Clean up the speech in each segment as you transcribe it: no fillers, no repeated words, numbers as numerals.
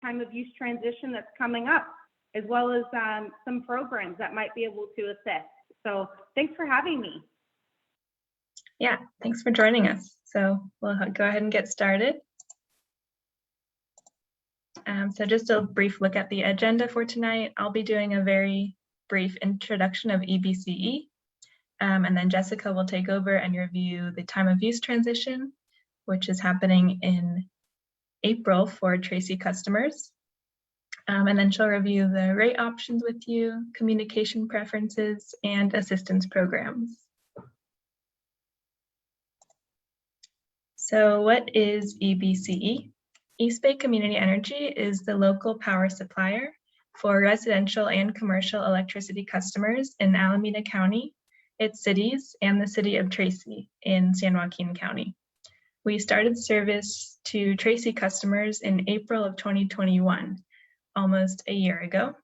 time of use transition that's coming up, as well as some programs that might be able to assist. So thanks for having me. Yeah, thanks for joining us. So we'll go ahead and get started. So just a brief look at the agenda for tonight. I'll be doing a very brief introduction of EBCE, and then Jessica will take over and review the time of use transition, which is happening in April for Tracy customers. And then she'll review the rate options with you, communication preferences, and assistance programs. So what is EBCE? East Bay Community Energy is the local power supplier for residential and commercial electricity customers in Alameda County, its cities, and the city of Tracy in San Joaquin County. We started service to Tracy customers in April of 2021, almost a year ago.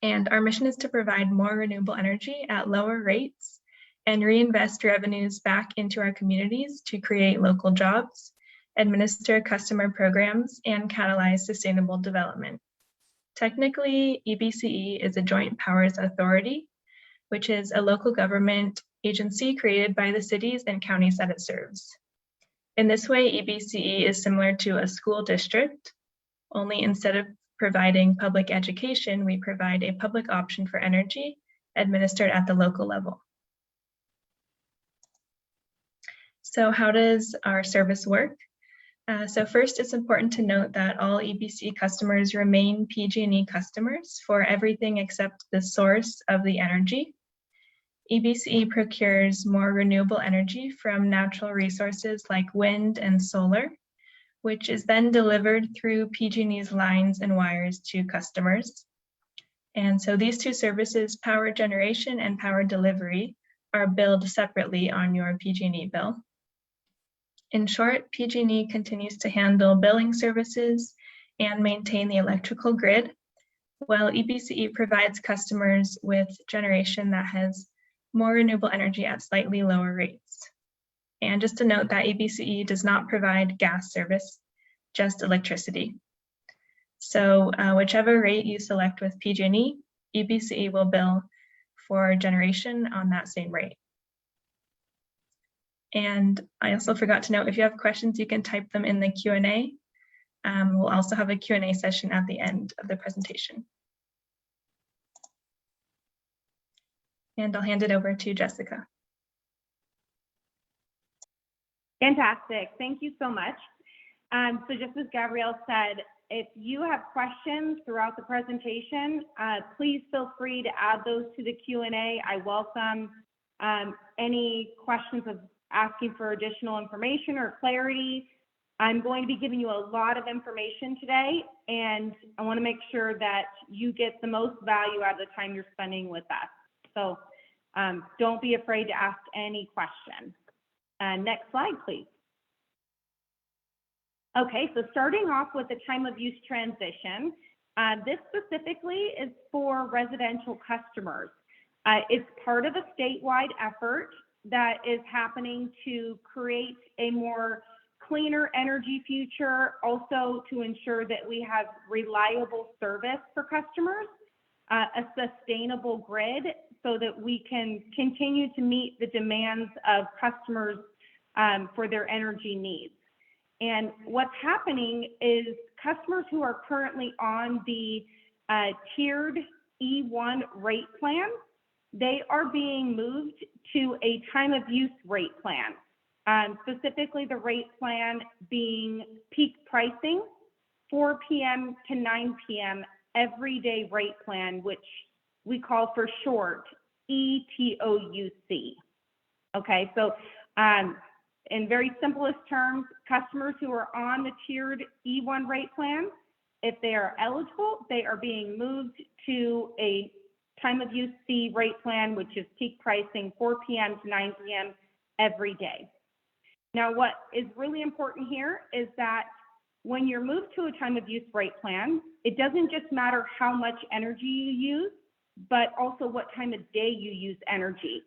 And our mission is to provide more renewable energy at lower rates and reinvest revenues back into our communities to create local jobs, administer customer programs, and catalyze sustainable development. Technically, EBCE is a joint powers authority, which is a local government agency created by the cities and counties that it serves. In this way, EBCE is similar to a school district, only instead of providing public education, we provide a public option for energy administered at the local level. So how does our service work? So first, it's important to note that all EBCE customers remain PG&E customers for everything except the source of the energy. EBCE procures more renewable energy from natural resources like wind and solar, which is then delivered through PG&E's lines and wires to customers. And so these two services, power generation and power delivery, are billed separately on your PG&E bill. In short, PG&E continues to handle billing services and maintain the electrical grid, while EBCE provides customers with generation that has more renewable energy at slightly lower rates. And just to note that EBCE does not provide gas service, just electricity. So whichever rate you select with PG&E, EBCE will bill for generation on that same rate. And I also forgot to note, if you have questions, you can type them in the Q&A. We'll also have a Q&A session at the end of the presentation. And I'll hand it over to Jessica. Fantastic, thank you so much. So just as Gabrielle said, if you have questions throughout the presentation, please feel free to add those to the Q&A. I welcome any questions of asking for additional information or clarity. I'm going to be giving you a lot of information today, and I want to make sure that you get the most value out of the time you're spending with us. So don't be afraid to ask any question. Next slide, please. Okay, so starting off with the time of use transition, this specifically is for residential customers. It's part of a statewide effort that is happening to create a more cleaner energy future, also to ensure that we have reliable service for customers, a sustainable grid, so that we can continue to meet the demands of customers for their energy needs. And what's happening is customers who are currently on the tiered E1 rate plan, they are being moved to a time of use rate plan, specifically the rate plan being peak pricing, 4 p.m. to 9 p.m. everyday rate plan, which we call for short ETOUC. Okay, so in very simplest terms, customers who are on the tiered E1 rate plan, if they are eligible, they are being moved to a time of use C rate plan, which is peak pricing 4 p.m. to 9 p.m. every day. Now, what is really important here is that when you're moved to a time of use rate plan, it doesn't just matter how much energy you use, but also what time of day you use energy.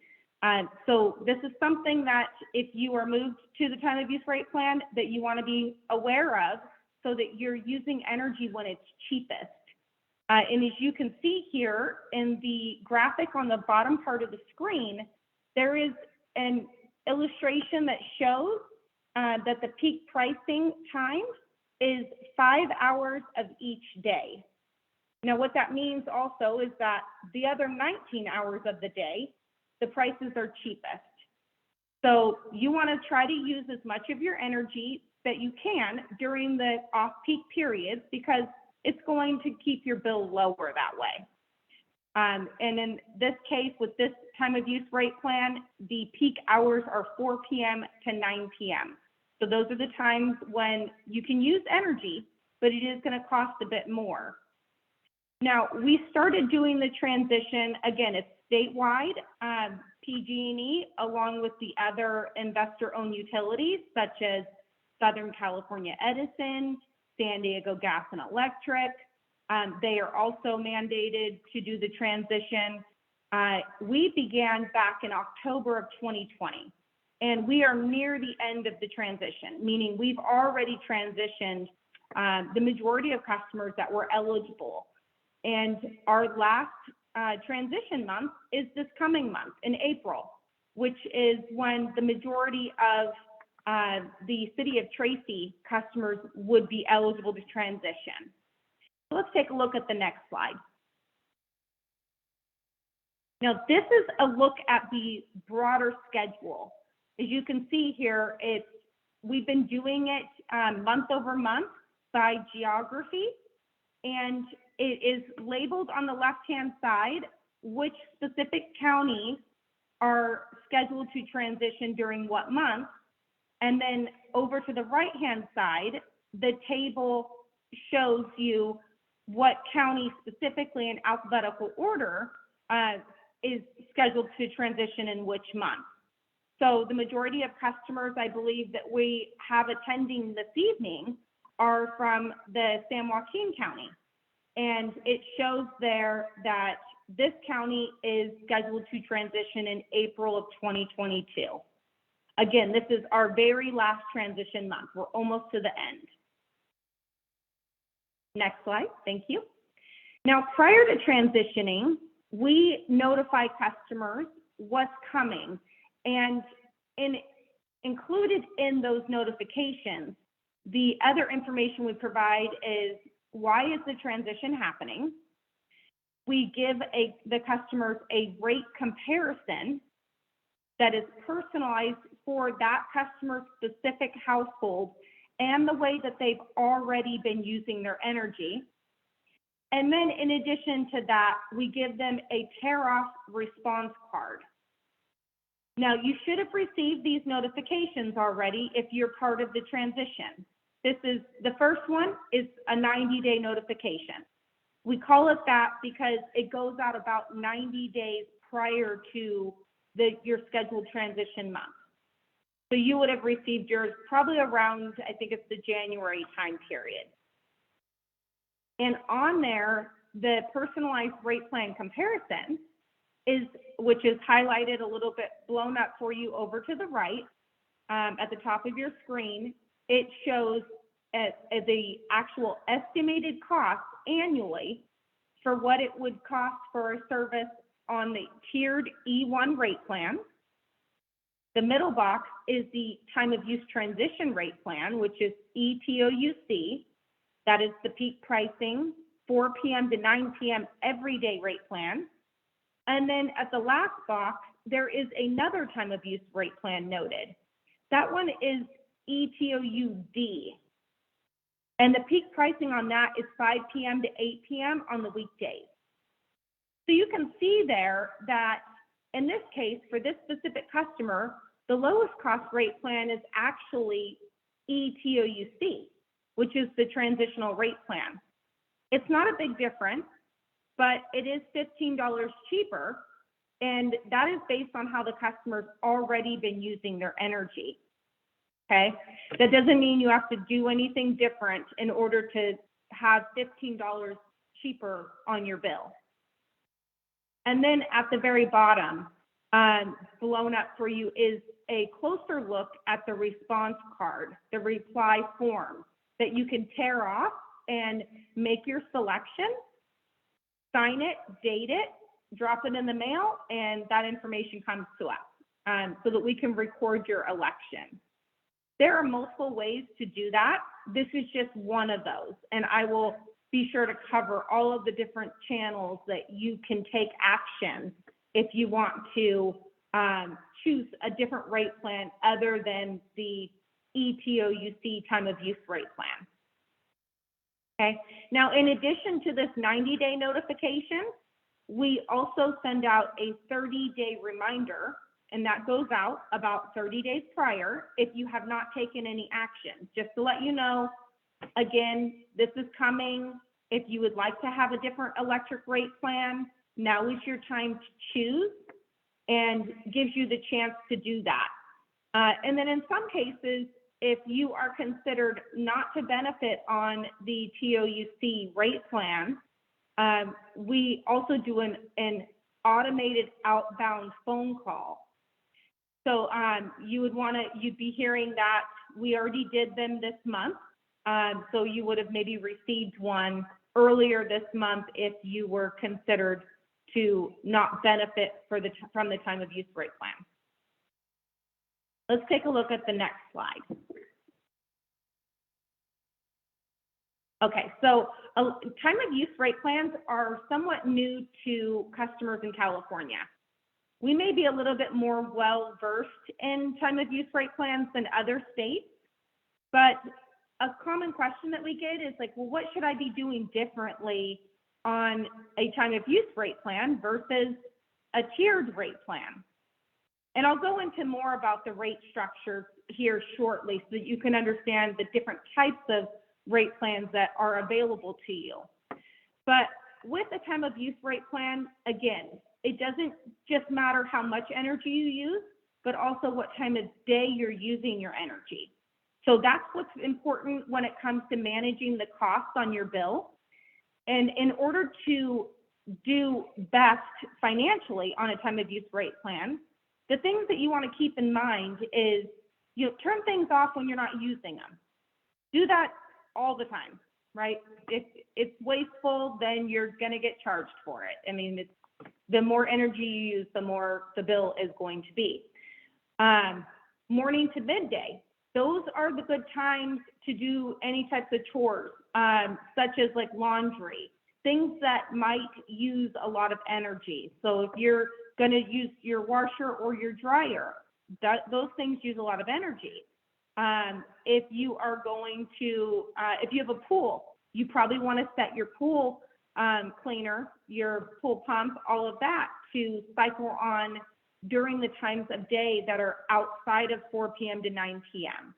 So this is something that if you are moved to the time of use rate plan that you want to be aware of, so that you're using energy when it's cheapest. And as you can see here in the graphic on the bottom part of the screen, there is an illustration that shows that the peak pricing time is 5 hours of each day. Now, what that means also is that the other 19 hours of the day, the prices are cheapest. So you want to try to use as much of your energy that you can during the off-peak periods, because it's going to keep your bill lower that way. And in this case, with this time of use rate plan, the peak hours are 4 p.m. to 9 p.m. So those are the times when you can use energy, but it is going to cost a bit more. Now, we started doing the transition, again, it's statewide, PG&E, along with the other investor-owned utilities, such as Southern California Edison, San Diego Gas and Electric. They are also mandated to do the transition. We began back in October of 2020, and we are near the end of the transition, meaning we've already transitioned the majority of customers that were eligible. And our last transition month is this coming month in April, which is when the majority of the city of Tracy customers would be eligible to transition. So let's take a look at the next slide. Now, this is a look at the broader schedule. As you can see here, we've been doing it month over month by geography, and it is labeled on the left-hand side which specific counties are scheduled to transition during what month. And then over to the right-hand side, the table shows you what county specifically in alphabetical order is scheduled to transition in which month. So the majority of customers, I believe, that we have attending this evening are from the San Joaquin County. And it shows there that this county is scheduled to transition in April of 2022. Again, this is our very last transition month. We're almost to the end. Next slide, thank you. Now, prior to transitioning, we notify customers what's coming. And included in those notifications, the other information we provide is why is the transition happening? We give the customers a rate comparison that is personalized for that customer's specific household and the way that they've already been using their energy. And then in addition to that, we give them a tear-off response card. Now, you should have received these notifications already if you're part of the transition. The first one is a 90-day notification. We call it that because it goes out about 90 days prior to your scheduled transition month. So you would have received yours probably around, I think it's the January time period. And on there, the personalized rate plan comparison which is highlighted a little bit blown up for you over to the right at the top of your screen. It shows the actual estimated cost annually for what it would cost for a service on the tiered E1 rate plan. The middle box is the time of use transition rate plan, which is ETOUC. That is the peak pricing, 4 p.m. to 9 p.m. everyday rate plan. And then at the last box, there is another time of use rate plan noted. That one is ETOUD. And the peak pricing on that is 5 p.m. to 8 p.m. on the weekdays. So you can see there that in this case, for this specific customer, the lowest cost rate plan is actually ETOUC, which is the transitional rate plan. It's not a big difference, but it is $15 cheaper, and that is based on how the customer's already been using their energy. Okay, that doesn't mean you have to do anything different in order to have $15 cheaper on your bill. And then at the very bottom, blown up for you, is a closer look at the response card, the reply form. that you can tear off and make your selection, sign it, date it, drop it in the mail, and that information comes to us so that we can record your election. There are multiple ways to do that. This is just one of those, and I will be sure to cover all of the different channels that you can take action if you want to choose a different rate plan other than the ETOUC time of use rate plan. Okay, now in addition to this 90-day notification, we also send out a 30-day reminder, and that goes out about 30 days prior if you have not taken any action. Just to let you know, again, this is coming. If you would like to have a different electric rate plan, now is your time to choose, and gives you the chance to do that. And then in some cases, if you are considered not to benefit on the TOUC rate plan, we also do an automated outbound phone call. So you'd be hearing that we already did them this month. So you would have maybe received one earlier this month if you were considered to not benefit from the time of use rate plan. Let's take a look at the next slide. Okay, so time of use rate plans are somewhat new to customers in California. We may be a little bit more well-versed in time of use rate plans than other states, but a common question that we get is like, well, what should I be doing differently on a time of use rate plan versus a tiered rate plan? And I'll go into more about the rate structure here shortly so that you can understand the different types of rate plans that are available to you. But with a time of use rate plan, again, it doesn't just matter how much energy you use, but also what time of day you're using your energy. So that's what's important when it comes to managing the costs on your bill. And in order to do best financially on a time of use rate plan, the things that you want to keep in mind is, turn things off when you're not using them. Do that all the time, right? If it's wasteful, then you're going to get charged for it. I mean, the more energy you use, the more the bill is going to be. Morning to midday, those are the good times to do any types of chores, such as like laundry, things that might use a lot of energy. So if you're going to use your washer or your dryer, those things use a lot of energy. If you are going to, if you have a pool, you probably want to set your pool cleaner, your pool pump, all of that to cycle on during the times of day that are outside of 4 p.m. to 9 p.m.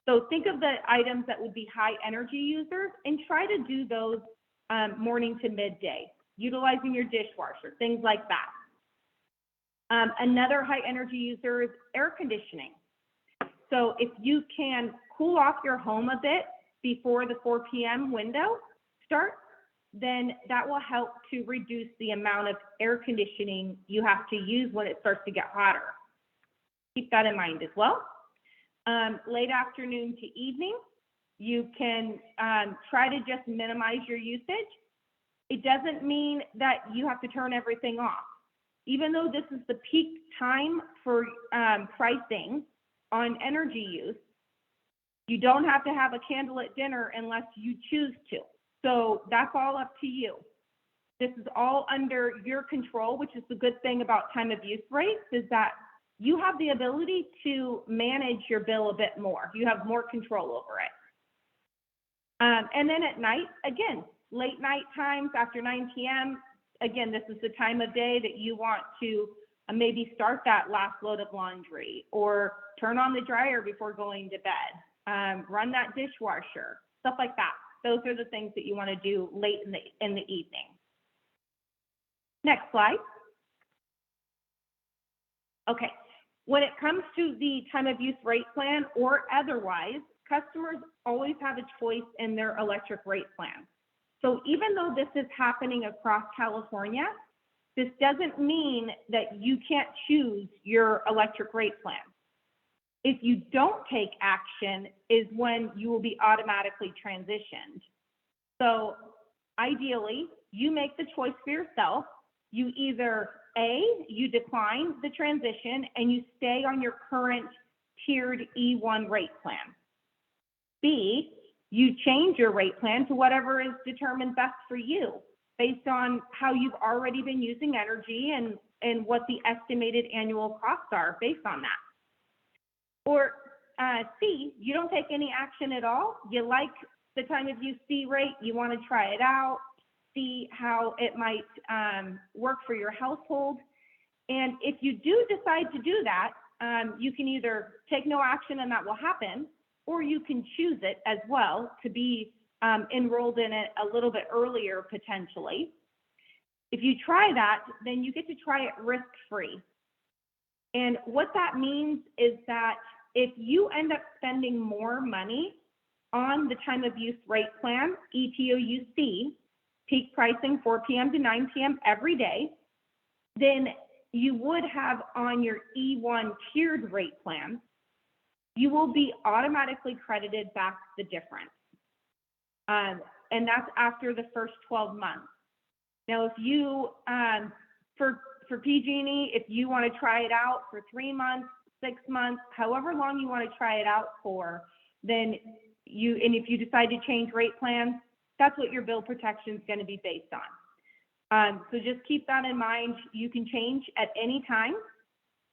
So think of the items that would be high energy users and try to do those morning to midday, utilizing your dishwasher, things like that. Another high energy user is air conditioning. So if you can cool off your home a bit before the 4 p.m. window starts, then that will help to reduce the amount of air conditioning you have to use when it starts to get hotter. Keep that in mind as well. Late afternoon to evening, you can try to just minimize your usage. It doesn't mean that you have to turn everything off. Even though this is the peak time for pricing on energy use, you don't have to have a candle at dinner unless you choose to. So that's all up to you. This is all under your control, which is the good thing about time of use rates, is that you have the ability to manage your bill a bit more. You have more control over it. And then at night, again, late night times after 9 p.m., again, this is the time of day that you want to maybe start that last load of laundry or turn on the dryer before going to bed, run that dishwasher, stuff like that. Those are the things that you want to do late in the evening. Next slide. Okay, when it comes to the time of use rate plan or otherwise, customers always have a choice in their electric rate plan. So even though this is happening across California, this doesn't mean that you can't choose your electric rate plan. If you don't take action is when you will be automatically transitioned. So ideally, you make the choice for yourself. You either A, you decline the transition and you stay on your current tiered E1 rate plan. B, you change your rate plan to whatever is determined best for you based on how you've already been using energy and what the estimated annual costs are based on that. Or C, you don't take any action at all. You like the time of use C rate, you want to try it out, see how it might work for your household. And if you do decide to do that, you can either take no action and that will happen, or you can choose it as well to be enrolled in it a little bit earlier potentially. If you try that, then you get to try it risk-free. And what that means is that if you end up spending more money on the time of use rate plan, ETOUC, peak pricing 4 p.m. to 9 p.m. every day, then you would have on your E1 tiered rate plan, you will be automatically credited back the difference. And that's after the first 12 months. Now, if you, for PG&E, if you want to try it out for 3 months, 6 months, however long you want to try it out for, then and if you decide to change rate plans, that's what your bill protection is going to be based on. So just keep that in mind. You can change at any time,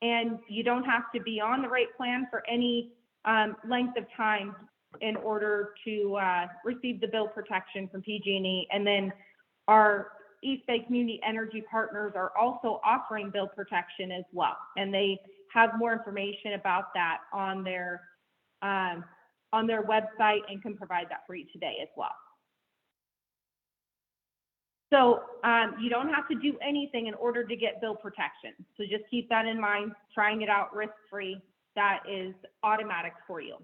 and you don't have to be on the rate plan for any length of time in order to receive the bill protection from PG&E. And then our East Bay Community Energy Partners are also offering bill protection as well, and they have more information about that on their website and can provide that for you today as well. So you don't have to do anything in order to get bill protection. So just keep that in mind, trying it out risk-free, that is automatic for you.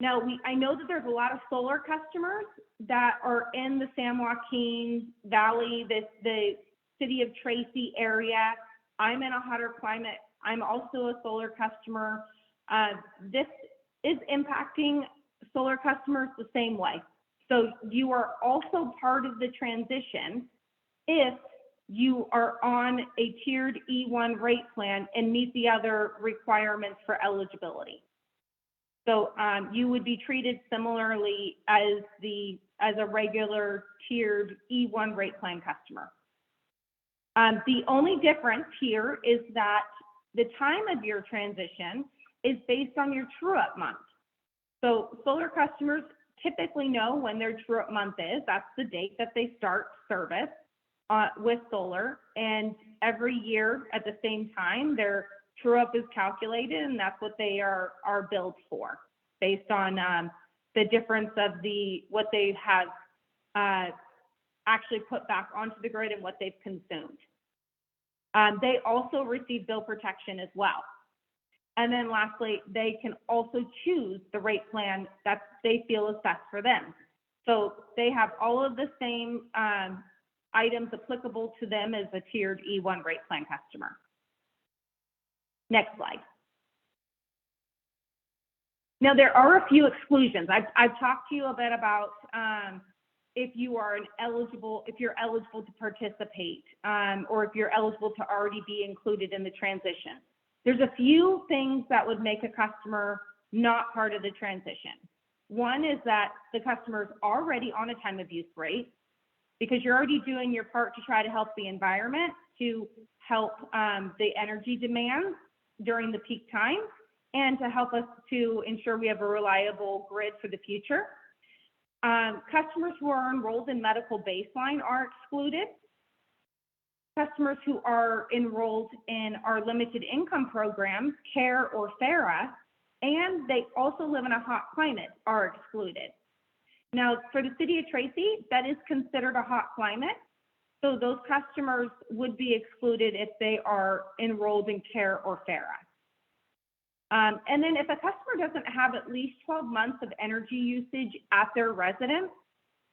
Now, I know that there's a lot of solar customers that are in the San Joaquin Valley, the city of Tracy area. I'm in a hotter climate. I'm also a solar customer. This is impacting solar customers the same way. So you are also part of the transition if you are on a tiered E1 rate plan and meet the other requirements for eligibility. So you would be treated similarly as a regular tiered E1 rate plan customer. The only difference here is that the time of your transition is based on your true-up month. So solar customers typically know when their true-up month is. That's the date that they start service with solar. And every year at the same time, their true-up is calculated, and that's what they are billed for, based on the difference of what they have actually put back onto the grid and what they've consumed. They also receive bill protection as well. And then lastly, they can also choose the rate plan that they feel is best for them. So they have all of the same items applicable to them as a tiered E1 rate plan customer. Next slide. Now, there are a few exclusions. I've talked to you a bit about if you're eligible to participate, or if you're eligible to already be included in the transition. There's a few things that would make a customer not part of the transition. One is that the customer is already on a time of use rate, because you're already doing your part to try to help the environment, to help the energy demand during the peak time, and to help us to ensure we have a reliable grid for the future. Customers who are enrolled in medical baseline are excluded. Customers who are enrolled in our limited income programs, CARE or FARA, and they also live in a hot climate are excluded. Now, for the city of Tracy, that is considered a hot climate. So those customers would be excluded if they are enrolled in CARE or FARA. And then if a customer doesn't have at least 12 months of energy usage at their residence,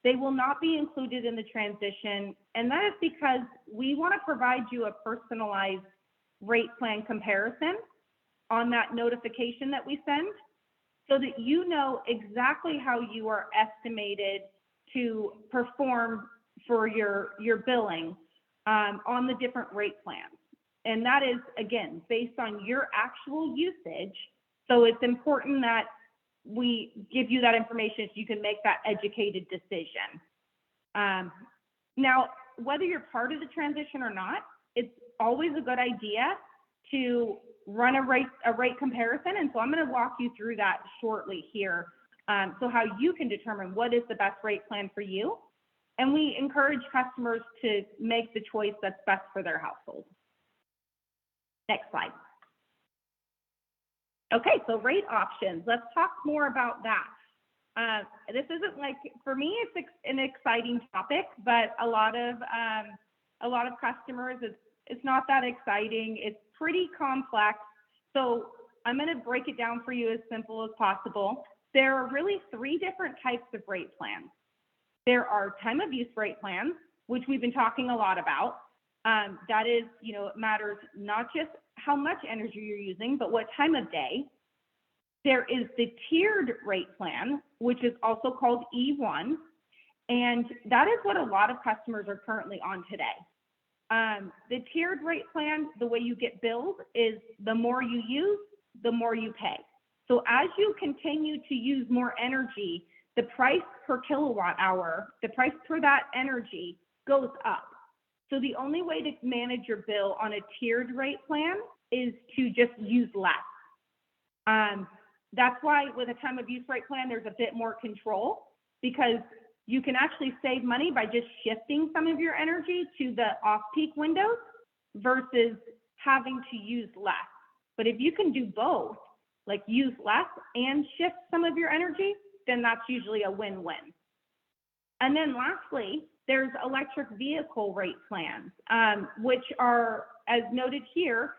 they will not be included in the transition. And that is because we want to provide you a personalized rate plan comparison. on that notification that we send so that you know exactly how you are estimated to perform for your billing on the different rate plans. And that is, again, based on your actual usage. So it's important that we give you that information so you can make that educated decision. Now, whether you're part of the transition or not, it's always a good idea to run a rate comparison. And so I'm going to walk you through that shortly here. So how you can determine what is the best rate plan for you. And we encourage customers to make the choice that's best for their household. Next slide. Okay, so rate options. Let's talk more about that. This isn't like, for me, it's an exciting topic, but a lot of customers, it's not that exciting. It's pretty complex. So I'm going to break it down for you as simple as possible. There are really 3 different types of rate plans. There are time of use rate plans, which we've been talking a lot about. That is, it matters not just how much energy you're using, but what time of day. There is the tiered rate plan, which is also called E1, and that is what a lot of customers are currently on today. The tiered rate plan, the way you get billed is the more you use, the more you pay. So as you continue to use more energy, the price per kilowatt hour, the price for that energy goes up. So the only way to manage your bill on a tiered rate plan is to just use less. That's why with a time of use rate plan, there's a bit more control because you can actually save money by just shifting some of your energy to the off-peak windows versus having to use less. But if you can do both, like use less and shift some of your energy, then that's usually a win-win. And then lastly, there's electric vehicle rate plans, which are, as noted here,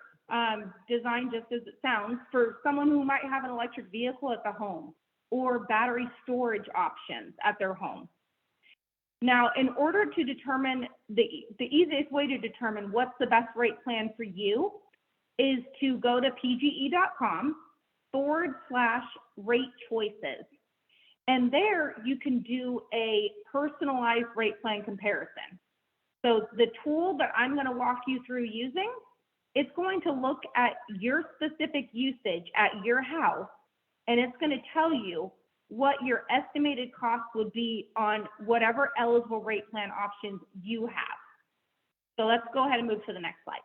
designed just as it sounds for someone who might have an electric vehicle at the home or battery storage options at their home. Now, in order to determine the easiest way to determine what's the best rate plan for you is to go to pge.com/rate choices. And there you can do a personalized rate plan comparison. So the tool that I'm going to walk you through using, it's going to look at your specific usage at your house, and it's going to tell you what your estimated cost would be on whatever eligible rate plan options you have. So let's go ahead and move to the next slide.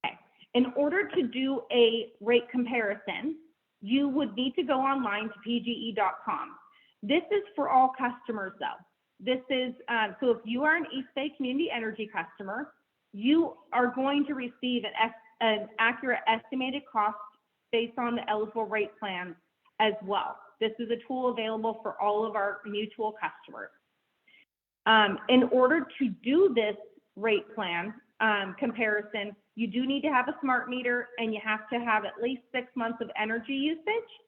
Okay. In order to do a rate comparison, you would need to go online to pge.com. This is for all customers though. This is, so if you are an East Bay Community Energy customer, you are going to receive an accurate estimated cost based on the eligible rate plans as well. This is a tool available for all of our mutual customers. In order to do this rate plan comparison, you do need to have a smart meter and you have to have at least 6 months of energy usage.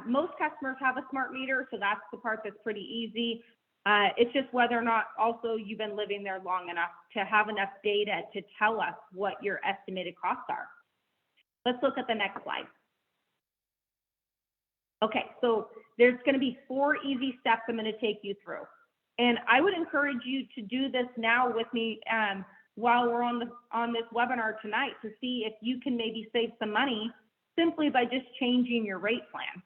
Most customers have a smart meter, so that's the part that's pretty easy. It's just whether or not also you've been living there long enough to have enough data to tell us what your estimated costs are. Let's look at the next slide. Okay, so there's going to be 4 easy steps I'm going to take you through. And I would encourage you to do this now with me while we're on this webinar tonight to see if you can maybe save some money simply by just changing your rate plan.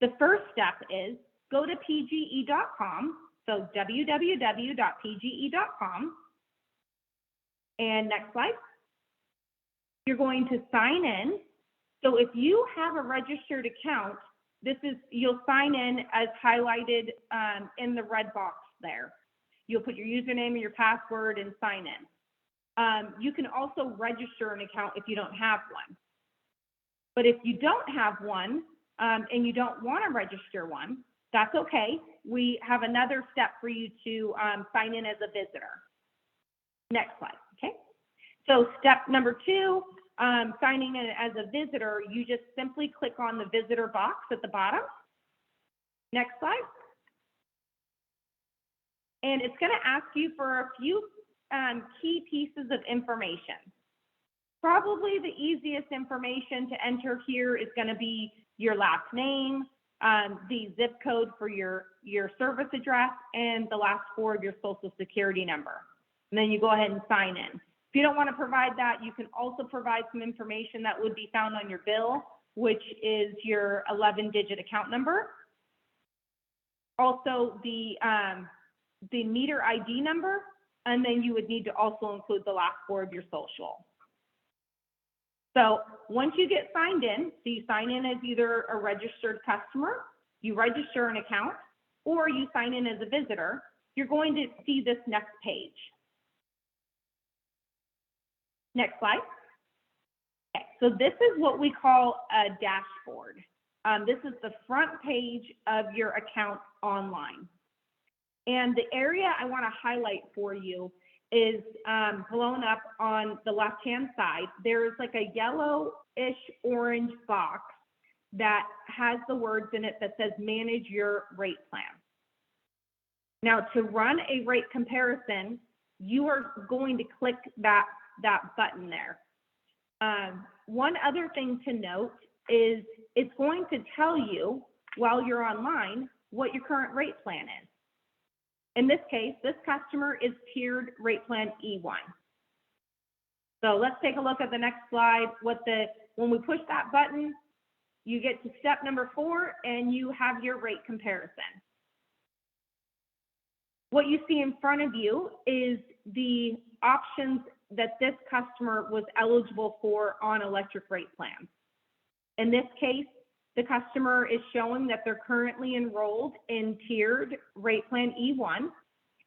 The first step is go to pge.com, so www.pge.com. And next slide. You're going to sign in. So if you have a registered account, you'll sign in as highlighted in the red box there. You'll put your username and your password and sign in. You can also register an account if you don't have one. But if you don't have one and you don't want to register one, that's okay. We have another step for you to sign in as a visitor. Next slide, okay? So step number 2, signing in as a visitor, you just simply click on the visitor box at the bottom. Next slide. And it's going to ask you for a few key pieces of information. Probably the easiest information to enter here is going to be your last name, the zip code for your service address, and the last four of your social security number. And then you go ahead and sign in. If you don't want to provide that, you can also provide some information that would be found on your bill, which is your 11-digit account number. Also the meter ID number, and then you would need to also include the last four of your social. So once you get signed in, so you sign in as either a registered customer, you register an account, or you sign in as a visitor, you're going to see this next page. Next slide. Okay, so this is what we call a dashboard. This is the front page of your account online. And the area I want to highlight for you is blown up on the left-hand side. There's like a yellowish orange box that has the words in it that says manage your rate plan. Now, to run a rate comparison, you are going to click that button there. One other thing to note is it's going to tell you while you're online what your current rate plan is. In this case, this customer is tiered rate plan E1. So let's take a look at the next slide. When we push that button, you get to step number 4 and you have your rate comparison. What you see in front of you is the options that this customer was eligible for on electric rate plans. In this case, the customer is showing that they're currently enrolled in tiered rate plan E1,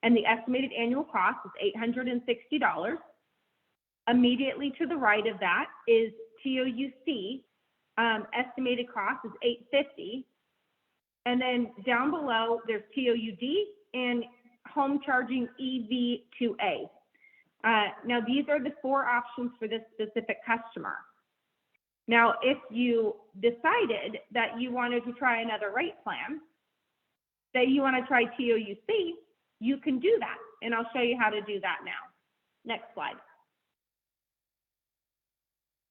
and the estimated annual cost is $860. Immediately to the right of that is TOUC, estimated cost is $850. And then down below, there's TOUD and home charging EBCE. Now, these are the 4 options for this specific customer. Now, if you decided that you wanted to try another rate plan, say you want to try TOUC, you can do that. And I'll show you how to do that now. Next slide.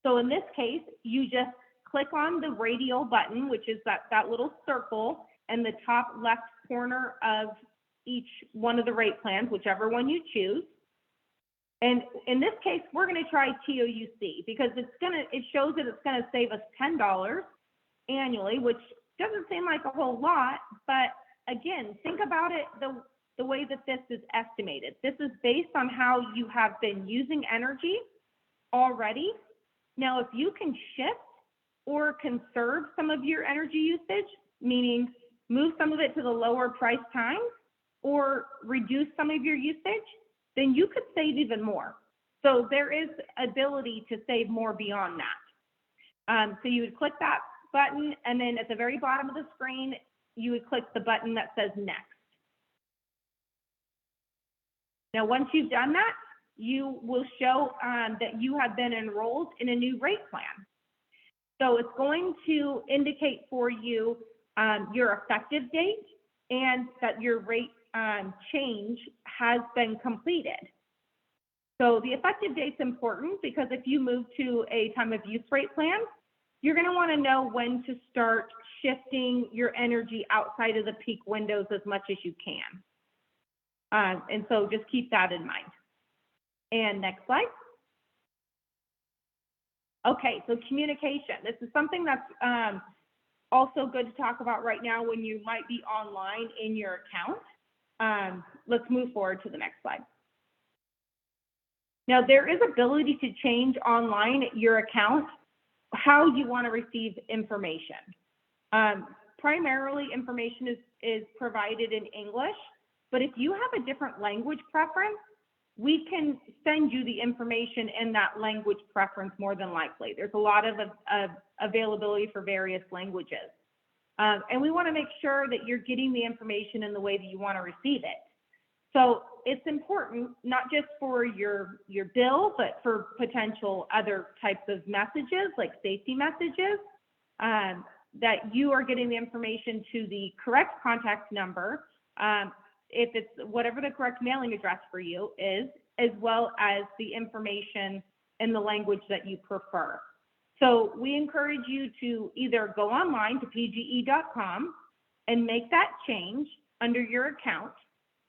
So in this case, you just click on the radial button, which is that little circle in the top left corner of each one of the rate plans, whichever one you choose. And in this case, we're going to try TOUC because it shows that it's going to save us $10 annually, which doesn't seem like a whole lot. But again, think about it the way that this is estimated. This is based on how you have been using energy already. Now, if you can shift or conserve some of your energy usage, meaning move some of it to the lower price times or reduce some of your usage, then you could save even more. So there is ability to save more beyond that. So you would click that button, and then at the very bottom of the screen, you would click the button that says next. Now, once you've done that, you will show that you have been enrolled in a new rate plan. So it's going to indicate for you your effective date and that your rate change has been completed. So the effective date's important because if you move to a time of use rate plan, you're going to want to know when to start shifting your energy outside of the peak windows as much as you can. And so just keep that in mind. And next slide. Okay, so communication. This is something that's also good to talk about right now when you might be online in your account. Let's move forward to the next slide. Now, there is ability to change online your account, how you want to receive information. Primarily, information is provided in English, but if you have a different language preference, we can send you the information in that language preference more than likely. There's a lot of availability for various languages. And we want to make sure that you're getting the information in the way that you want to receive it. So it's important, not just for your bill, but for potential other types of messages, like safety messages, that you are getting the information to the correct contact number, if it's whatever the correct mailing address for you is, as well as the information in the language that you prefer. So we encourage you to either go online to pge.com and make that change under your account,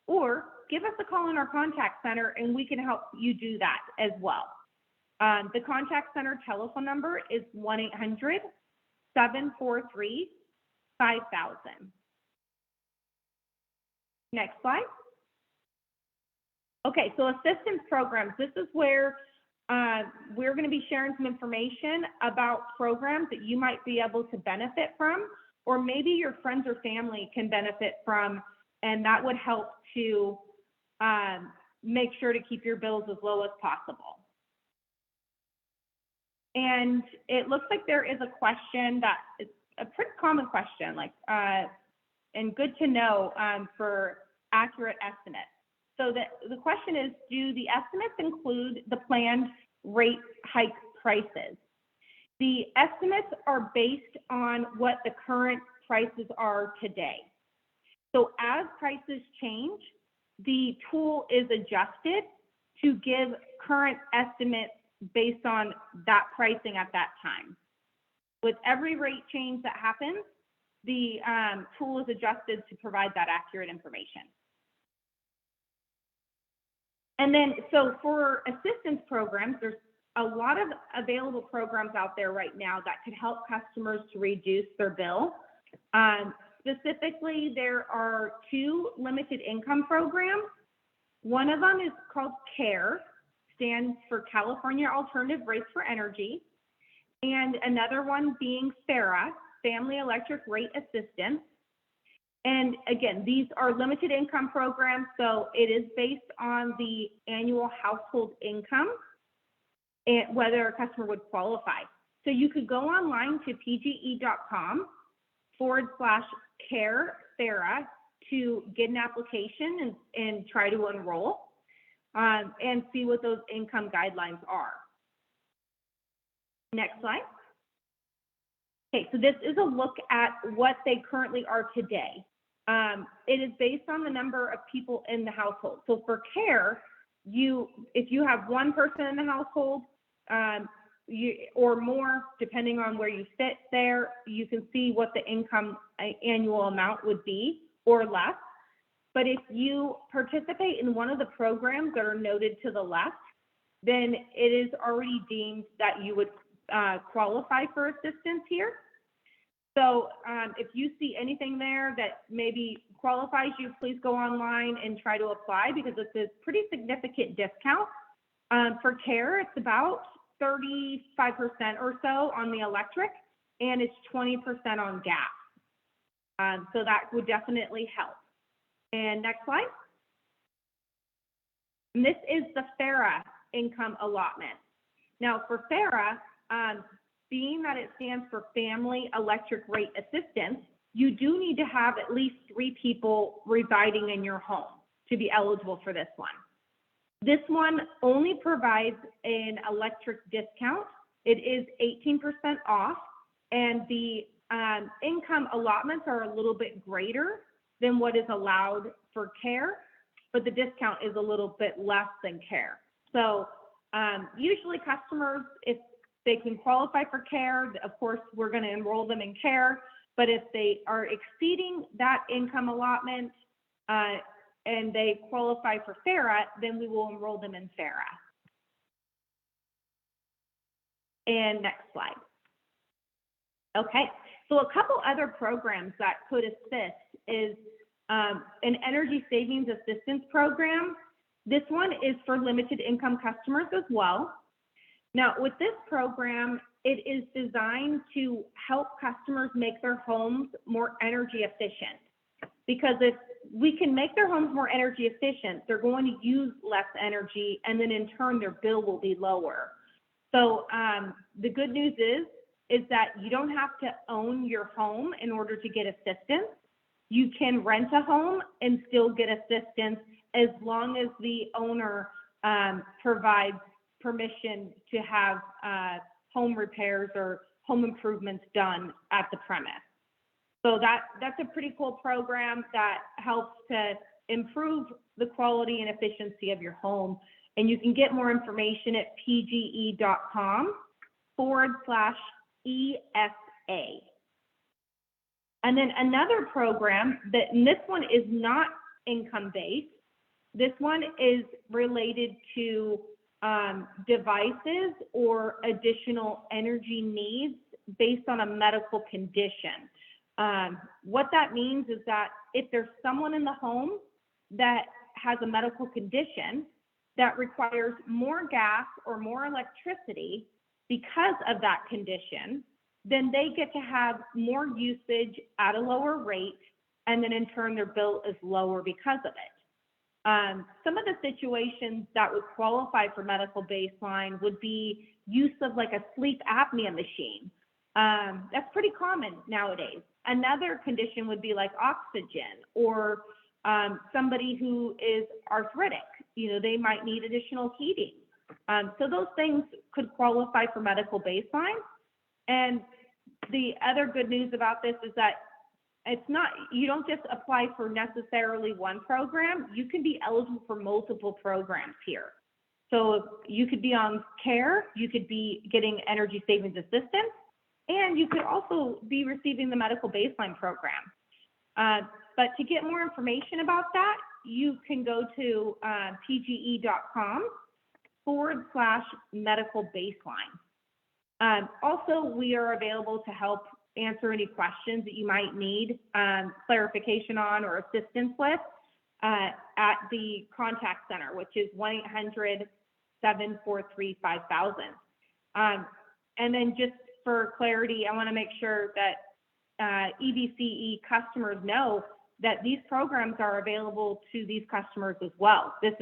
or give us a call in our contact center and we can help you do that as well. The contact center telephone number is 1-800-743-5000. Next slide. Okay, so assistance programs. This is where we're going to be sharing some information about programs that you might be able to benefit from, or maybe your friends or family can benefit from, and that would help to make sure to keep your bills as low as possible. And it looks like there is a question that is a pretty common question, like, and good to know for accurate estimates. So the question is, do the estimates include the planned rate hike prices? The estimates are based on what the current prices are today. So as prices change, the tool is adjusted to give current estimates based on that pricing at that time. With every rate change that happens, the tool is adjusted to provide that accurate information. And then, so for assistance programs, there's a lot of available programs out there right now that could help customers to reduce their bill. Specifically, there are 2 limited income programs. One of them is called CARE, stands for California Alternative Rates for Energy, and another one being FARA, Family Electric Rate Assistance. And again, these are limited income programs, so it is based on the annual household income and whether a customer would qualify. So you could go online to pge.com/care FARA to get an application and try to enroll and see what those income guidelines are. Next slide. Okay, so this is a look at what they currently are today. It is based on the number of people in the household. So for CARE, if you have one person in the household or more, depending on where you fit there, you can see what the income annual amount would be or less. But if you participate in one of the programs that are noted to the left, then it is already deemed that you would qualify for assistance here. So if you see anything there that maybe qualifies you, please go online and try to apply, because it's a pretty significant discount. For CARE, it's about 35% or so on the electric, and it's 20% on gas. So that would definitely help. And next slide. And this is the FARA income allotment. Now for FARA, being that it stands for Family Electric Rate Assistance, you do need to have at least 3 people residing in your home to be eligible for this one. This one only provides an electric discount. It is 18% off, and the income allotments are a little bit greater than what is allowed for CARE, but the discount is a little bit less than CARE. So usually customers, if they can qualify for CARE, of course, we're going to enroll them in CARE, but if they are exceeding that income allotment and they qualify for FARA, then we will enroll them in FARA. And next slide. Okay, so a couple other programs that could assist is an energy savings assistance program. This one is for limited income customers as well. Now, with this program, it is designed to help customers make their homes more energy efficient. Because if we can make their homes more energy efficient, they're going to use less energy, and then in turn, their bill will be lower. So the good news is that you don't have to own your home in order to get assistance. You can rent a home and still get assistance as long as the owner provides permission to have home repairs or home improvements done at the premise. So that's a pretty cool program that helps to improve the quality and efficiency of your home And you can get more information at pge.com/ESA. And then another program and this one is not income-based. This one is related to devices or additional energy needs based on a medical condition. What that means is that if there's someone in the home that has a medical condition that requires more gas or more electricity because of that condition, then they get to have more usage at a lower rate, and then in turn their bill is lower because of it. Some of the situations that would qualify for medical baseline would be use of like a sleep apnea machine. That's pretty common nowadays. Another condition would be like oxygen, or somebody who is arthritic, they might need additional heating. So those things could qualify for medical baseline. And the other good news about this is that you don't just apply for necessarily one program. You can be eligible for multiple programs here. So you could be on CARE, you could be getting energy savings assistance, and you could also be receiving the medical baseline program. But to get more information about that, you can go to pge.com/medical baseline. Also, we are available to help answer any questions that you might need clarification on or assistance with at the contact center, which is 1-800-743-5000. And then just for clarity, I want to make sure that EBCE customers know that these programs are available to these customers as well. These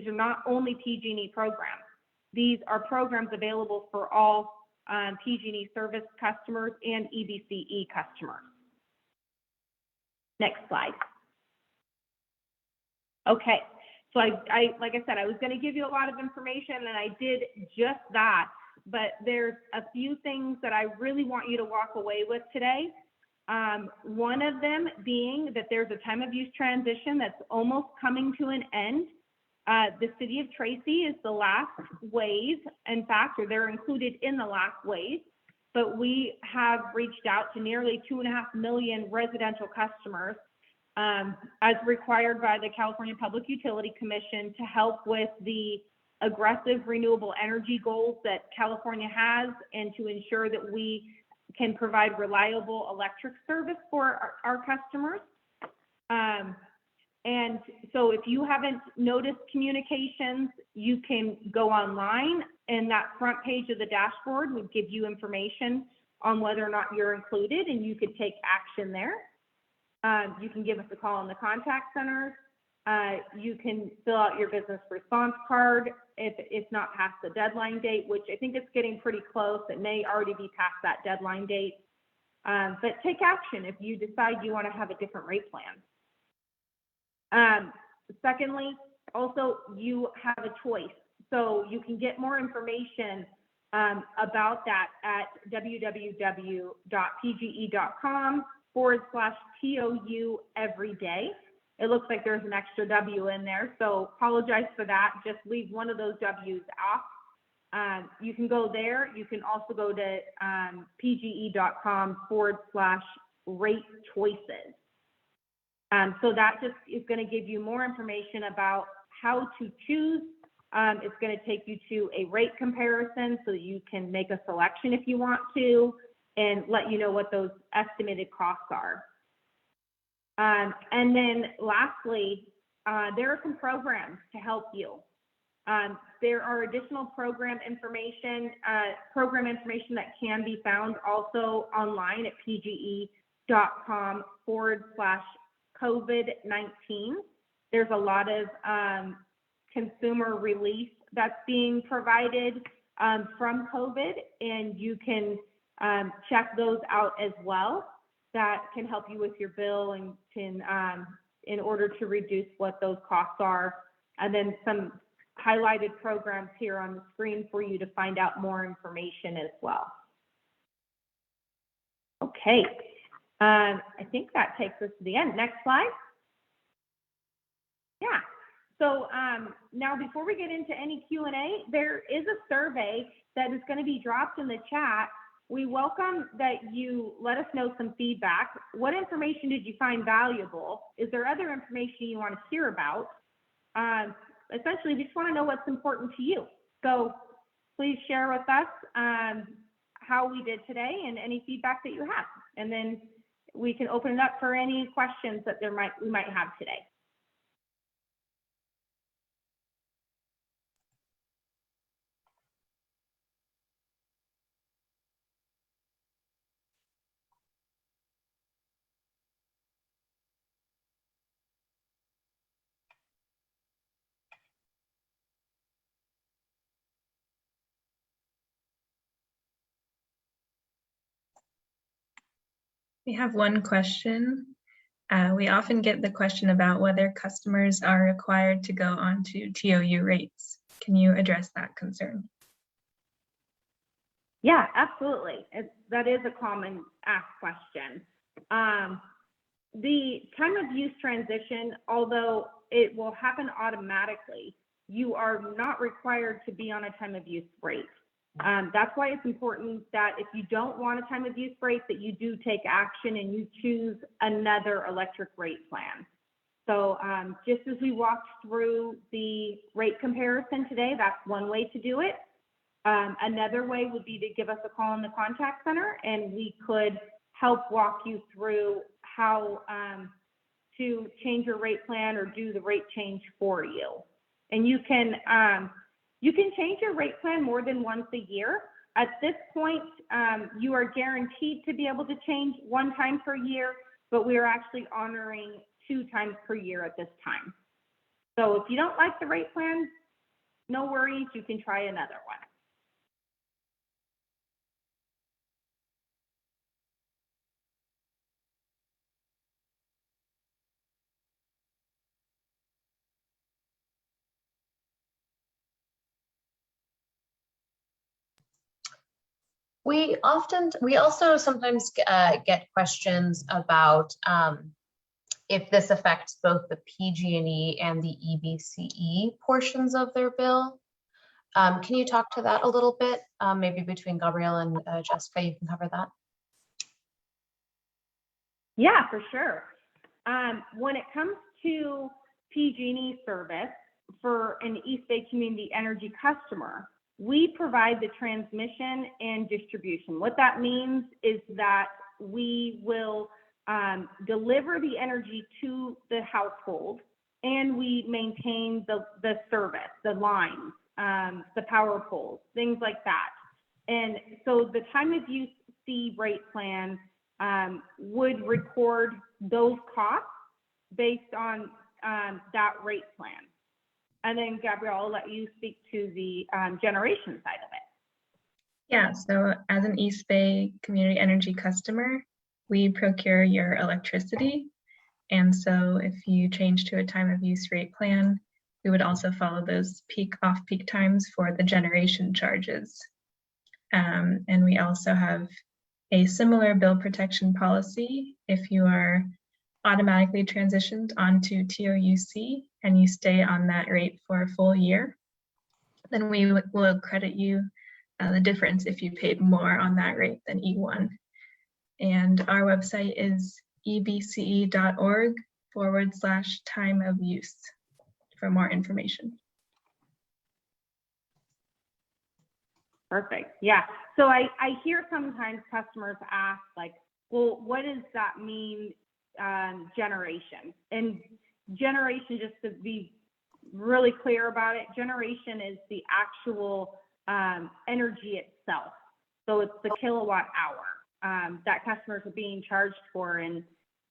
are not only PG&E programs. These are programs available for all PG&E service customers and EBCE customers. Next slide. Okay, so like I said, I was going to give you a lot of information, and I did just that, but there's a few things that I really want you to walk away with today. One of them being that there's a time of use transition that's almost coming to an end. The city of Tracy is the last wave, in fact, or they're included in the last wave, but we have reached out to nearly 2.5 million residential customers as required by the California Public Utility Commission to help with the aggressive renewable energy goals that California has, and to ensure that we can provide reliable electric service for our customers. And so if you haven't noticed communications, you can go online, and that front page of the dashboard would give you information on whether or not you're included, and you could take action there. You can give us a call in the contact center. You can fill out your business response card if it's not past the deadline date, which I think it's getting pretty close. It may already be past that deadline date. But take action if you decide you want to have a different rate plan. Secondly, also, you have a choice. So you can get more information about that at www.pge.com/TOU every day. It looks like there's an extra W in there, so apologize for that. Just leave one of those W's off. You can go there. You can also go to pge.com/rate choices. So that just is going to give you more information about how to choose. It's going to take you to a rate comparison so that you can make a selection if you want to, and let you know what those estimated costs are. And then lastly, there are some programs to help you. There are additional program information that can be found also online at pge.com/COVID-19. There's a lot of consumer relief that's being provided from COVID, and you can check those out as well. That can help you with your bill and can in order to reduce what those costs are. And then some highlighted programs here on the screen for you to find out more information as well. Okay, I think that takes us to the end. Next slide. Yeah, So now before we get into any Q&A, there is a survey that is going to be dropped in the chat. We welcome that you let us know some feedback. What information did you find valuable? Is there other information you want to hear about? Essentially, we just want to know what's important to you. So please share with us how we did today and any feedback that you have. And then we can open it up for any questions that we might have today. We have one question. We often get the question about whether customers are required to go onto TOU rates. Can you address that concern? Yeah, absolutely. That is a common asked question. The time of use transition, although it will happen automatically, you are not required to be on a time of use rate. That's why it's important that if you don't want a time of use rate, that you do take action and you choose another electric rate plan. So just as we walked through the rate comparison today, that's one way to do it. Another way would be to give us a call in the contact center and we could help walk you through how to change your rate plan or do the rate change for you. And you can change your rate plan more than once a year. At this point, you are guaranteed to be able to change one time per year, but we are actually honoring 2 times per year at this time. So if you don't like the rate plan, no worries, you can try another one. We also sometimes get questions about if this affects both the PG&E and the EBCE portions of their bill. Can you talk to that a little bit? Maybe between Gabrielle and Jessica, you can cover that. Yeah, for sure. When it comes to PG&E service for an East Bay Community Energy customer, we provide the transmission and distribution. What that means is that we will deliver the energy to the household and we maintain the service, the lines, the power poles, things like that. And so the time of use fee rate plan would record those costs based on that rate plan. And then Gabrielle, I'll let you speak to the generation side of it. Yeah, so as an East Bay Community Energy customer, we procure your electricity. And so if you change to a time of use rate plan, we would also follow those off-peak times for the generation charges. And we also have a similar bill protection policy if you are automatically transitioned onto TOUC and you stay on that rate for a full year, then we will credit you the difference if you paid more on that rate than E1. And our website is ebce.org/time of use for more information. Perfect. Yeah. So I hear sometimes customers ask like, well, what does that mean, generation? And generation, just to be really clear about it, generation is the actual energy itself. So it's the kilowatt hour that customers are being charged for. And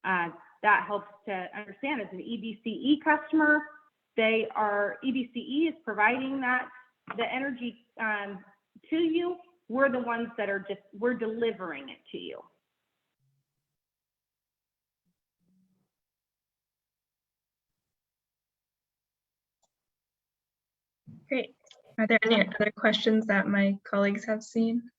that helps to understand as an EBCE customer, EBCE is providing the energy to you. We're the ones that are we're delivering it to you. Great. Are there any other questions that my colleagues have seen?